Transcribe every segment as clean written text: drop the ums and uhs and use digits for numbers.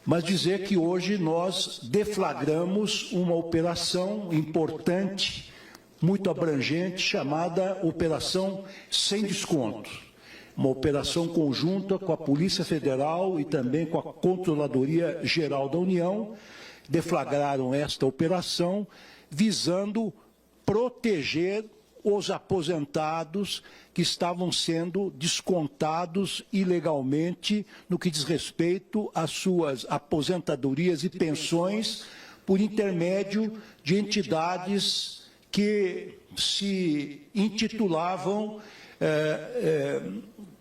mas dizer que hoje nós deflagramos uma operação importante, muito abrangente, chamada Operação Sem Desconto. Uma operação conjunta com a Polícia Federal e também com a Controladoria Geral da União. Deflagraram esta operação visando proteger os aposentados que estavam sendo descontados ilegalmente no que diz respeito às suas aposentadorias e pensões por intermédio de entidades que se intitulavam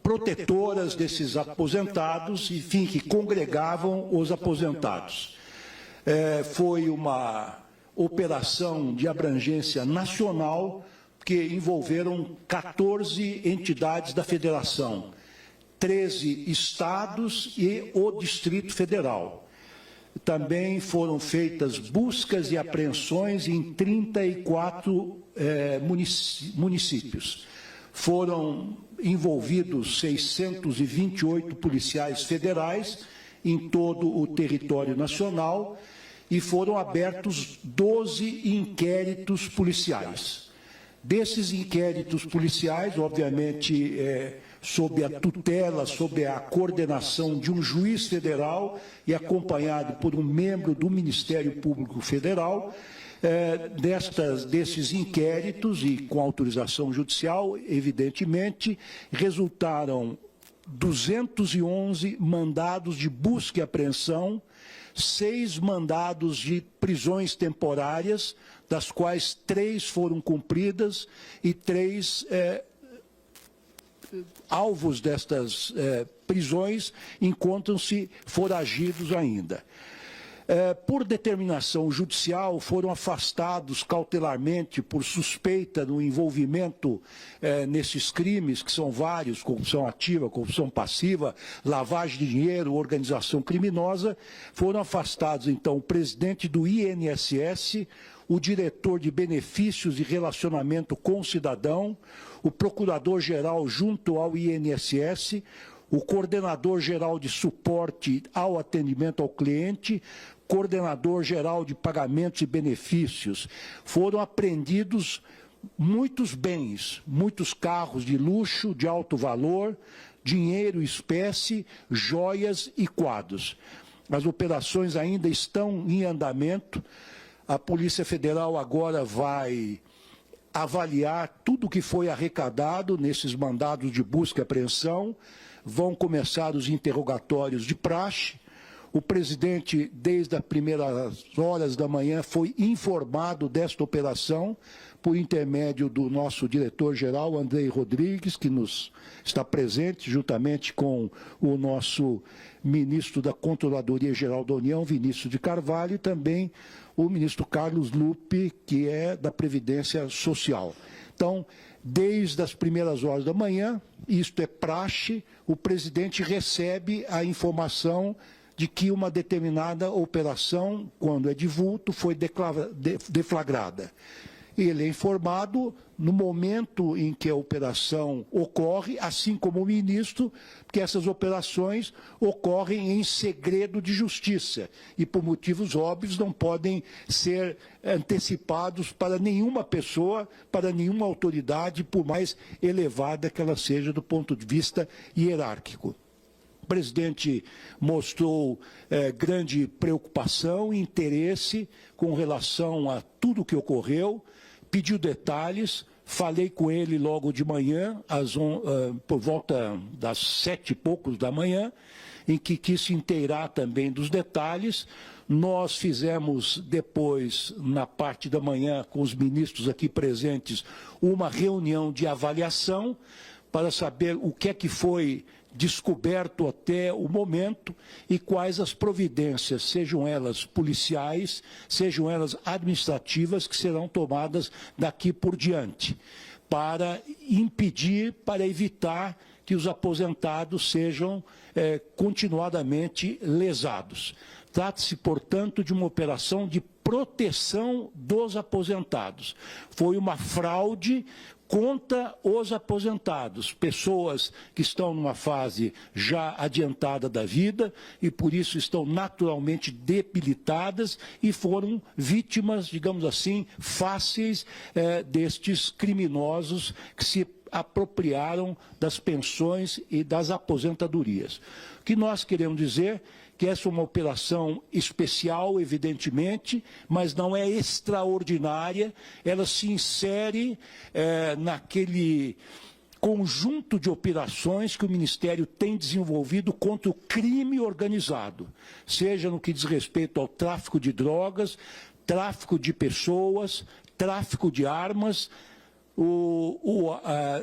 protetoras desses aposentados, enfim, que congregavam os aposentados. Foi uma operação de abrangência nacional que envolveram 14 entidades da federação, 13 estados e o Distrito Federal. Também foram feitas buscas e apreensões em 34 municípios. Foram envolvidos 628 policiais federais em todo o território nacional e foram abertos 12 inquéritos policiais. Desses inquéritos policiais, obviamente, sob a tutela, sob a coordenação de um juiz federal e acompanhado por um membro do Ministério Público Federal, desses inquéritos e com autorização judicial, evidentemente, resultaram 211 mandados de busca e apreensão, 6 mandados de prisões temporárias, das quais 3 foram cumpridas e 3 alvos destas prisões encontram-se foragidos ainda. Por determinação judicial, foram afastados cautelarmente por suspeita do envolvimento nesses crimes, que são vários: corrupção ativa, corrupção passiva, lavagem de dinheiro, organização criminosa. Foram afastados, então, o presidente do INSS, o diretor de benefícios e relacionamento com o cidadão, o procurador-geral junto ao INSS, o coordenador-geral de suporte ao atendimento ao cliente, coordenador-geral de pagamentos e benefícios. Foram apreendidos muitos bens, muitos carros de luxo, de alto valor, dinheiro, espécie, joias e quadros. As operações ainda estão em andamento. A Polícia Federal agora vai avaliar tudo o que foi arrecadado nesses mandados de busca e apreensão. Vão começar os interrogatórios de praxe. O presidente, desde as primeiras horas da manhã, foi informado desta operação por intermédio do nosso diretor-geral, Andrei Rodrigues, que está presente, juntamente com o nosso ministro da Controladoria Geral da União, Vinícius de Carvalho, e também o ministro Carlos Lupe, que é da Previdência Social. Então, desde as primeiras horas da manhã, isto é praxe, o presidente recebe a informação de que uma determinada operação, quando é de vulto, foi deflagrada. Ele é informado no momento em que a operação ocorre, assim como o ministro, que essas operações ocorrem em segredo de justiça e, por motivos óbvios, não podem ser antecipados para nenhuma pessoa, para nenhuma autoridade, por mais elevada que ela seja do ponto de vista hierárquico. O presidente mostrou grande preocupação e interesse com relação a tudo o que ocorreu, pediu detalhes. Falei com ele logo de manhã, por volta das 7 e poucos da manhã, em que quis se inteirar também dos detalhes. Nós fizemos depois, na parte da manhã, com os ministros aqui presentes, uma reunião de avaliação para saber o que é que foi descoberto até o momento e quais as providências, sejam elas policiais, sejam elas administrativas, que serão tomadas daqui por diante, para impedir, para evitar que os aposentados sejam continuadamente lesados. Trata-se, portanto, de uma operação de proteção dos aposentados. Foi uma fraude contra os aposentados, pessoas que estão numa fase já adiantada da vida e por isso estão naturalmente debilitadas e foram vítimas, digamos assim, fáceis destes criminosos que se apropriaram das pensões e das aposentadorias. O que nós queremos dizer que essa é uma operação especial, evidentemente, mas não é extraordinária, ela se insere naquele conjunto de operações que o Ministério tem desenvolvido contra o crime organizado, seja no que diz respeito ao tráfico de tráfico de pessoas, tráfico de armas.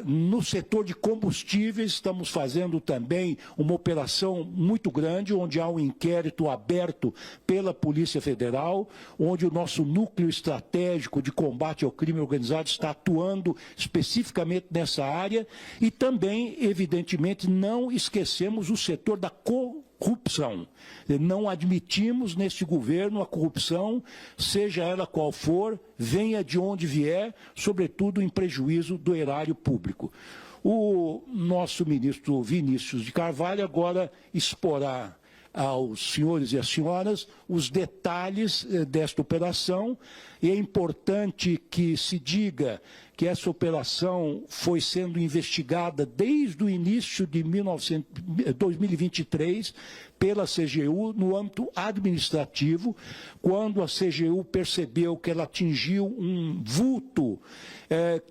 No setor de combustíveis, estamos fazendo também uma operação muito grande, onde há um inquérito aberto pela Polícia Federal, onde o nosso núcleo estratégico de combate ao crime organizado está atuando especificamente nessa área e também, evidentemente, não esquecemos o setor da corrupção. Não admitimos neste governo a corrupção, seja ela qual for, venha de onde vier, sobretudo em prejuízo do erário público. O nosso ministro Vinícius de Carvalho agora exporá aos senhores e às senhoras os detalhes desta operação, e é importante que se diga que essa operação foi sendo investigada desde o início de 2023 pela CGU no âmbito administrativo, quando a CGU percebeu que ela atingiu um vulto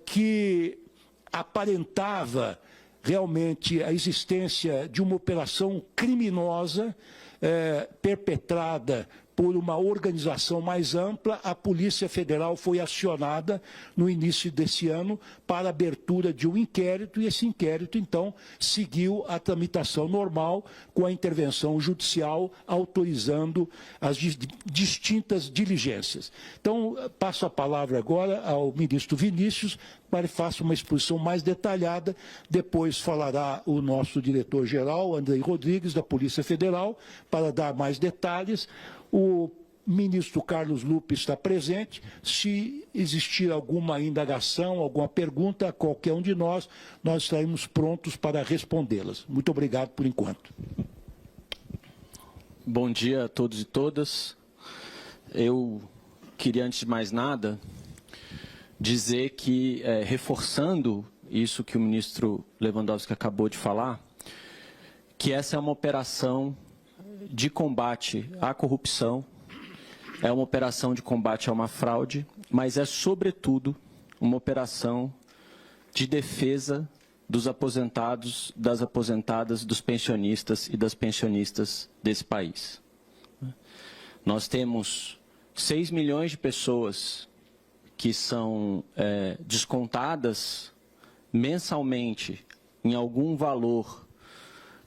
que aparentava realmente a existência de uma operação criminosa perpetrada por uma organização mais ampla. A Polícia Federal foi acionada no início desse ano para a abertura de um inquérito, e esse inquérito, então, seguiu a tramitação normal com a intervenção judicial autorizando as distintas diligências. Então, passo a palavra agora ao ministro Vinícius para que faça uma exposição mais detalhada. Depois falará o nosso diretor-geral, Andrei Rodrigues, da Polícia Federal, para dar mais detalhes. O ministro Carlos Lupe está presente. Se existir alguma indagação, alguma pergunta a qualquer um de nós estaremos prontos para respondê-las. Muito obrigado por enquanto. Bom dia a todos e todas. Eu queria, antes de mais nada, dizer que, reforçando isso que o ministro Lewandowski acabou de falar, que essa é uma operação de combate à corrupção, é uma operação de combate a uma fraude, mas é, sobretudo, uma operação de defesa dos aposentados, das aposentadas, dos pensionistas e das pensionistas desse país. Nós temos 6 milhões de pessoas que são descontadas mensalmente em algum valor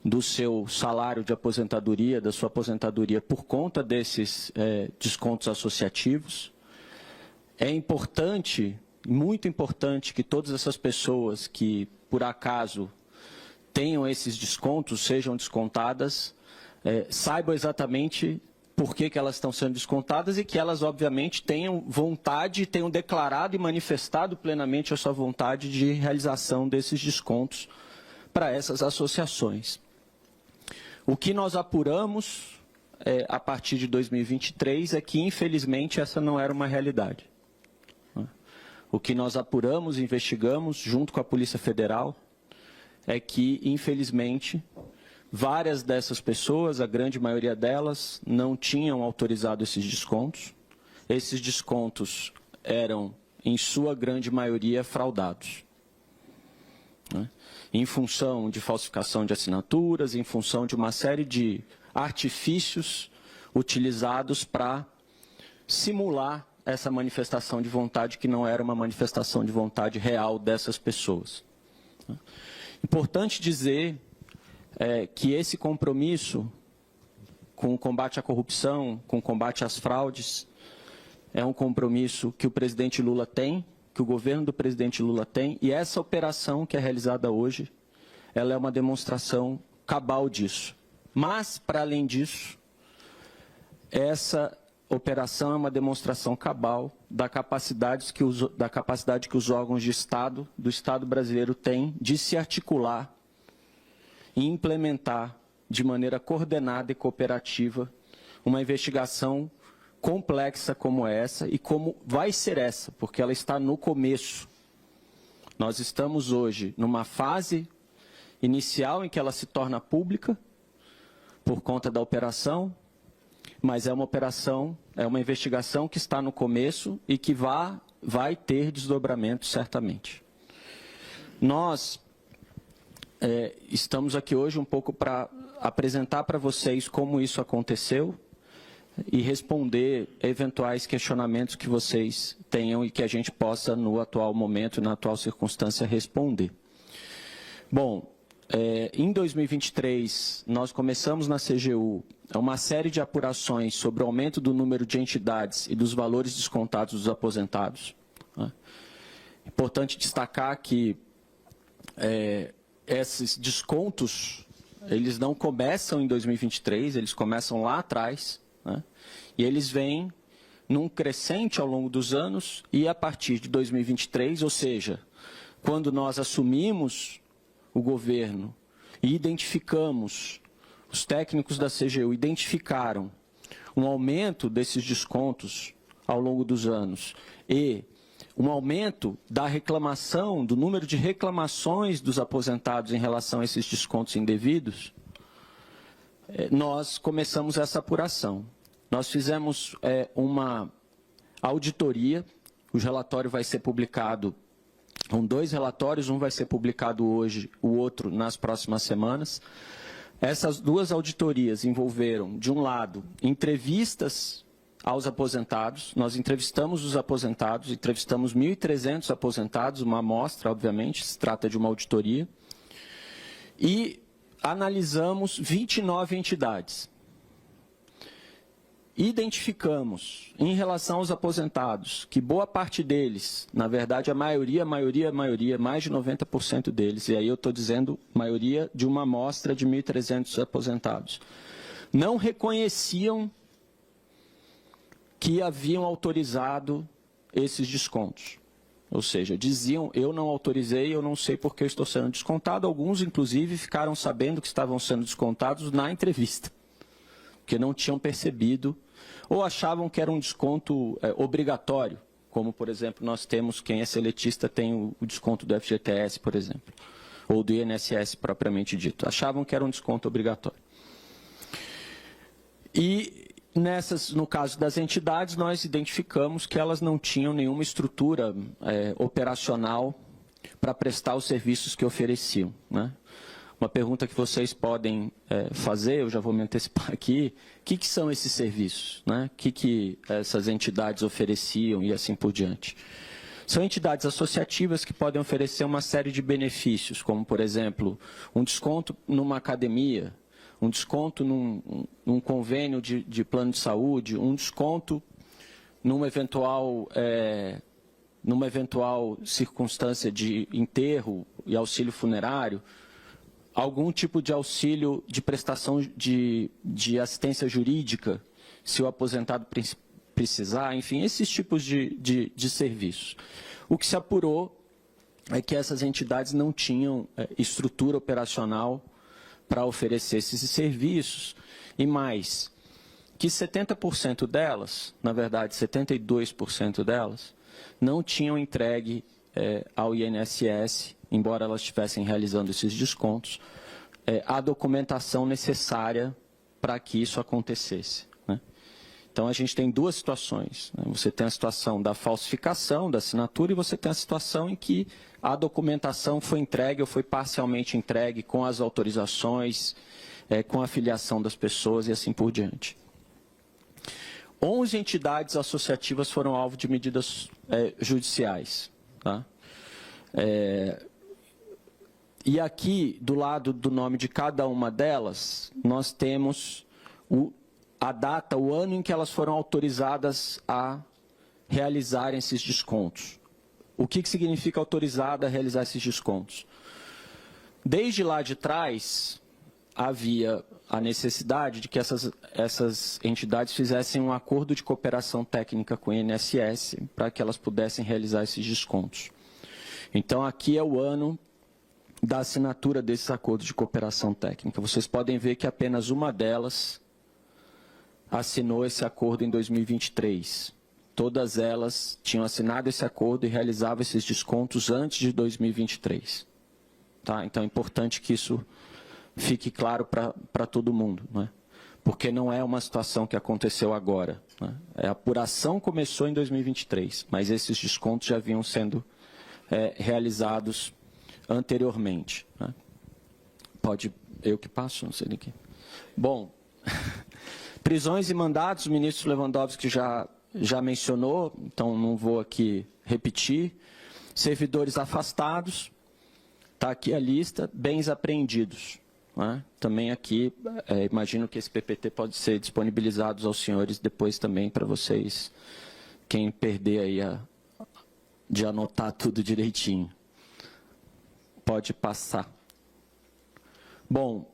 do seu salário de aposentadoria, da sua aposentadoria, por conta desses descontos associativos. É importante, muito importante, que todas essas pessoas que, por acaso, tenham esses descontos, sejam descontadas, saibam exatamente por que elas estão sendo descontadas e que elas, obviamente, tenham vontade, tenham declarado e manifestado plenamente a sua vontade de realização desses descontos para essas associações. O que nós apuramos a partir de 2023 é que, infelizmente, essa não era uma realidade. O que nós apuramos e investigamos, junto com a Polícia Federal, é que, infelizmente, várias dessas pessoas, a grande maioria delas, não tinham autorizado esses descontos. Esses descontos eram, em sua grande maioria, fraudados, em função de falsificação de assinaturas, em função de uma série de artifícios utilizados para simular essa manifestação de vontade que não era uma manifestação de vontade real dessas pessoas. Importante dizer que esse compromisso com o combate à corrupção, com o combate às fraudes, é um compromisso que o presidente Lula tem, que o governo do presidente Lula tem, e essa operação que é realizada hoje, ela é uma demonstração cabal disso. Mas, para além disso, essa operação é uma demonstração cabal da capacidade que os órgãos de Estado, do Estado brasileiro têm de se articular e implementar de maneira coordenada e cooperativa uma investigação complexa como essa e como vai ser essa, porque ela está no começo. Nós estamos hoje numa fase inicial em que ela se torna pública por conta da operação, mas é uma operação, é uma investigação que está no começo e que vai ter desdobramento certamente. Nós estamos aqui hoje um pouco para apresentar para vocês como isso aconteceu e responder eventuais questionamentos que vocês tenham e que a gente possa, no atual momento, na atual circunstância, responder. Bom, em 2023, nós começamos na CGU uma série de apurações sobre o aumento do número de entidades e dos valores descontados dos aposentados. Importante destacar que esses descontos, eles não começam em 2023, eles começam lá atrás, e eles vêm num crescente ao longo dos anos e a partir de 2023, ou seja, quando nós assumimos o governo e identificamos, os técnicos da CGU identificaram um aumento desses descontos ao longo dos anos e um aumento da reclamação, do número de reclamações dos aposentados em relação a esses descontos indevidos, nós começamos essa apuração. Nós fizemos uma auditoria, o relatório vai ser publicado, são 2 relatórios, um vai ser publicado hoje, o outro nas próximas semanas. Essas 2 auditorias envolveram, de um lado, entrevistas aos aposentados, nós entrevistamos os aposentados, entrevistamos 1.300 aposentados, uma amostra, obviamente, se trata de uma auditoria, e analisamos 29 entidades. Identificamos, em relação aos aposentados, que boa parte deles, na verdade a maioria, mais de 90% deles, e aí eu estou dizendo maioria de uma amostra de 1.300 aposentados, não reconheciam que haviam autorizado esses descontos. Ou seja, diziam, eu não autorizei, eu não sei por que eu estou sendo descontado. Alguns, inclusive, ficaram sabendo que estavam sendo descontados na entrevista, porque não tinham percebido, ou achavam que era um desconto obrigatório, como, por exemplo, nós temos, quem é seletista tem o desconto do FGTS, por exemplo, ou do INSS propriamente dito. Achavam que era um desconto obrigatório. E no caso das entidades, nós identificamos que elas não tinham nenhuma estrutura operacional para prestar os serviços que ofereciam, Uma pergunta que vocês podem fazer, eu já vou me antecipar aqui, o que são esses serviços? O que essas entidades ofereciam e assim por diante? São entidades associativas que podem oferecer uma série de benefícios, como, por exemplo, um desconto numa academia, um desconto num convênio de plano de saúde, um desconto numa eventual circunstância de enterro e auxílio funerário, algum tipo de auxílio de prestação de assistência jurídica, se o aposentado precisar, enfim, esses tipos de serviços. O que se apurou é que essas entidades não tinham estrutura operacional para oferecer esses serviços, e mais, que 70% delas, na verdade 72% delas, não tinham entregue ao INSS, embora elas estivessem realizando esses descontos, a documentação necessária para que isso acontecesse. Então, a gente tem 2 situações. Você tem a situação da falsificação da assinatura e você tem a situação em que a documentação foi entregue ou foi parcialmente entregue com as autorizações, com a filiação das pessoas e assim por diante. 11 entidades associativas foram alvo de medidas judiciais. E aqui, do lado do nome de cada uma delas, nós temos a data, o ano em que elas foram autorizadas a realizarem esses descontos. O que significa autorizada a realizar esses descontos? Desde lá de trás, havia a necessidade de que essas entidades fizessem um acordo de cooperação técnica com o INSS para que elas pudessem realizar esses descontos. Então, aqui é o ano da assinatura desses acordos de cooperação técnica. Vocês podem ver que apenas uma delas assinou esse acordo em 2023. Todas elas tinham assinado esse acordo e realizavam esses descontos antes de 2023. Tá? Então, é importante que isso fique claro para todo mundo, né? Porque não é uma situação que aconteceu agora, né? A apuração começou em 2023, mas esses descontos já vinham sendo realizados anteriormente, né? Pode, eu que passo, não sei de quê. Bom, prisões e mandados, o ministro Lewandowski já mencionou, então não vou aqui repetir. Servidores afastados, está aqui a lista, bens apreendidos. Né? Também aqui, imagino que esse PPT pode ser disponibilizado aos senhores depois também para vocês, quem perder aí de anotar tudo direitinho. Pode passar. Bom,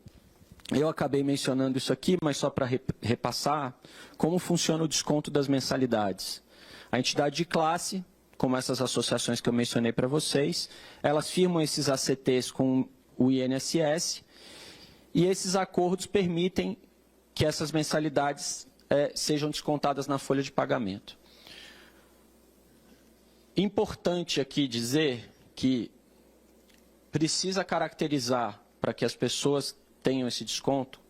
eu acabei mencionando isso aqui, mas só para repassar, como funciona o desconto das mensalidades. A entidade de classe, como essas associações que eu mencionei para vocês, elas firmam esses ACTs com o INSS, e esses acordos permitem que essas mensalidades sejam descontadas na folha de pagamento. Importante aqui dizer que precisa caracterizar, para que as pessoas tenham esse desconto,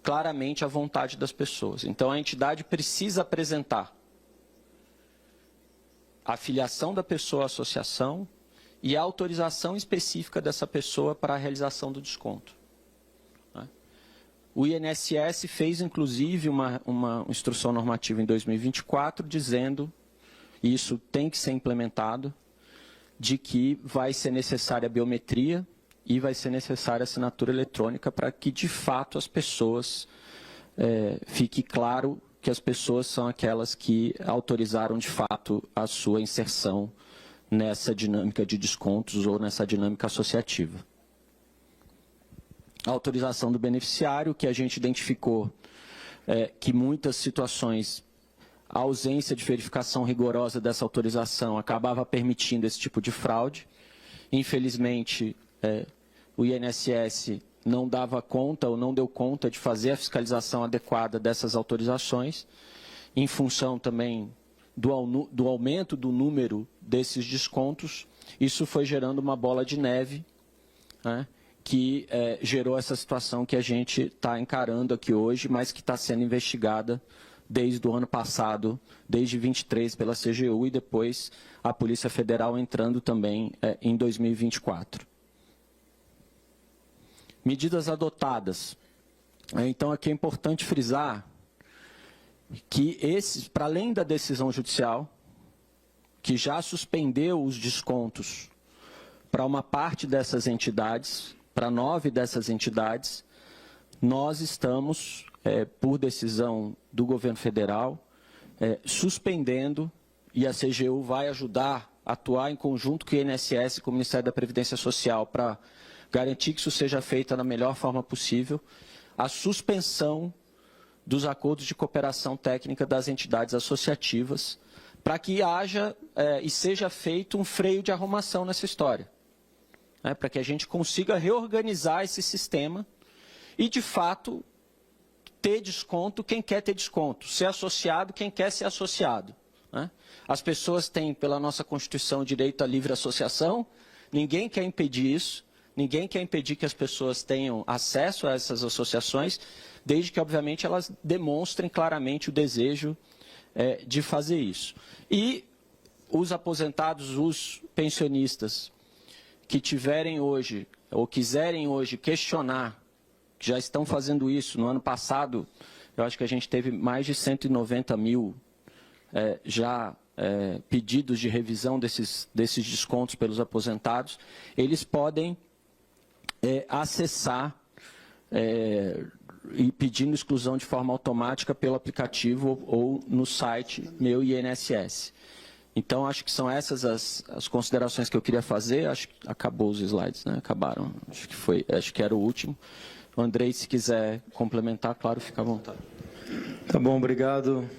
claramente a vontade das pessoas. Então, a entidade precisa apresentar a filiação da pessoa à associação e a autorização específica dessa pessoa para a realização do desconto. O INSS fez, inclusive, uma instrução normativa em 2024, dizendo, e isso tem que ser implementado, de que vai ser necessária a biometria e vai ser necessária a assinatura eletrônica para que, de fato, as pessoas, fique claro que as pessoas são aquelas que autorizaram, de fato, a sua inserção nessa dinâmica de descontos ou nessa dinâmica associativa. A autorização do beneficiário, que a gente identificou que muitas situações, a ausência de verificação rigorosa dessa autorização acabava permitindo esse tipo de fraude. Infelizmente, o INSS não dava conta ou não deu conta de fazer a fiscalização adequada dessas autorizações, em função também do aumento do número desses descontos. Isso foi gerando uma bola de neve, né, que gerou essa situação que a gente está encarando aqui hoje, mas que está sendo investigada desde o ano passado, desde 23 pela CGU e depois a Polícia Federal entrando também em 2024. Medidas adotadas. Então, aqui é importante frisar que para além da decisão judicial, que já suspendeu os descontos para uma parte dessas entidades, para 9 dessas entidades, nós estamos, por decisão do governo federal, suspendendo, e a CGU vai ajudar a atuar em conjunto com o INSS e com o Ministério da Previdência Social para garantir que isso seja feito da melhor forma possível, a suspensão dos acordos de cooperação técnica das entidades associativas, para que haja e seja feito um freio de arrumação nessa história. Para que a gente consiga reorganizar esse sistema e, de fato, ter desconto quem quer ter desconto, ser associado quem quer ser associado. As pessoas têm, pela nossa Constituição, direito à livre associação, ninguém quer impedir isso, ninguém quer impedir que as pessoas tenham acesso a essas associações, desde que, obviamente, elas demonstrem claramente o desejo de fazer isso. E os aposentados, os pensionistas, que tiverem hoje, ou quiserem hoje questionar, que já estão fazendo isso, no ano passado, eu acho que a gente teve mais de 190 mil pedidos de revisão desses descontos pelos aposentados, eles podem acessar e pedindo exclusão de forma automática pelo aplicativo ou no site Meu INSS. Então, acho que são essas as considerações que eu queria fazer. Acho que acabou os slides, né? Acabaram. Acho que era o último. Andrei, se quiser complementar, claro, fica à vontade. Tá bom, obrigado,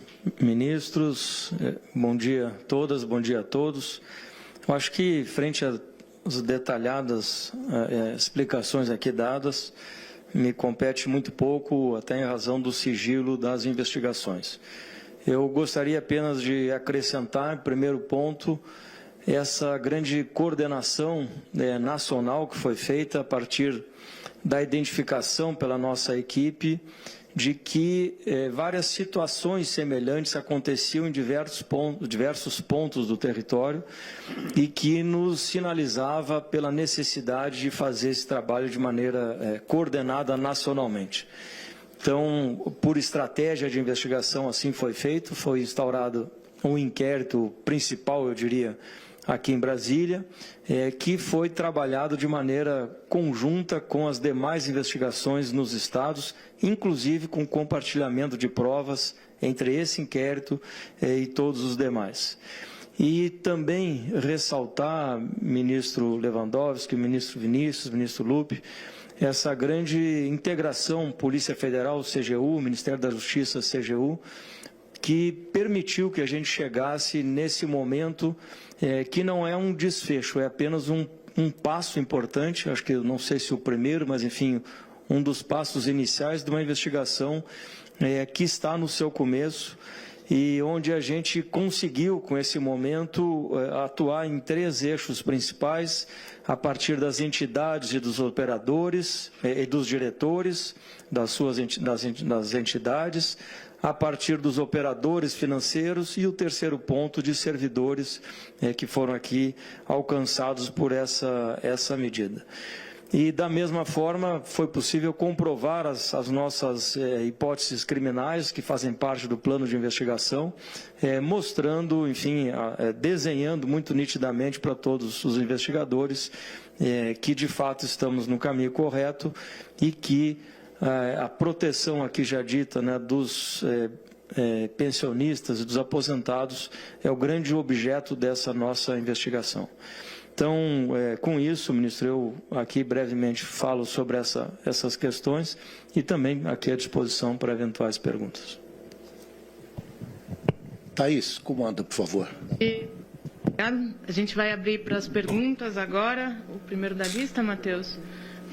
ministros. Bom dia a todas, bom dia a todos. Eu acho que, frente às detalhadas explicações aqui dadas, me compete muito pouco, até em razão do sigilo das investigações. Eu gostaria apenas de acrescentar, em primeiro ponto, essa grande coordenação nacional que foi feita a partir da identificação pela nossa equipe de que várias situações semelhantes aconteciam em diversos pontos do território e que nos sinalizava pela necessidade de fazer esse trabalho de maneira coordenada nacionalmente. Então, por estratégia de investigação, assim foi feito, foi instaurado um inquérito principal, eu diria, aqui em Brasília, que foi trabalhado de maneira conjunta com as demais investigações nos estados, inclusive com compartilhamento de provas entre esse inquérito e todos os demais. E também ressaltar, ministro Lewandowski, ministro Vinícius, ministro Lupe, essa grande integração Polícia Federal, CGU, Ministério da Justiça, CGU, que permitiu que a gente chegasse nesse momento que não é um desfecho, é apenas um passo importante, acho que não sei se o primeiro, mas enfim, um dos passos iniciais de uma investigação que está no seu começo e onde a gente conseguiu, com esse momento, atuar em 3 eixos principais, a partir das entidades e dos operadores e dos diretores das entidades, a partir dos operadores financeiros e o terceiro ponto de servidores que foram aqui alcançados por essa medida. E, da mesma forma, foi possível comprovar as nossas hipóteses criminais que fazem parte do plano de investigação, mostrando, enfim, desenhando muito nitidamente para todos os investigadores que, de fato, estamos no caminho correto e que a proteção aqui já dita, né, dos pensionistas e dos aposentados é o grande objeto dessa nossa investigação. Então, com isso, ministro, eu aqui brevemente falo sobre essas questões e também aqui à disposição para eventuais perguntas. Thaís, comanda, por favor. Obrigada. A gente vai abrir para as perguntas agora. O primeiro da lista, Matheus,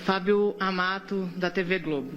Fábio Amato, da TV Globo.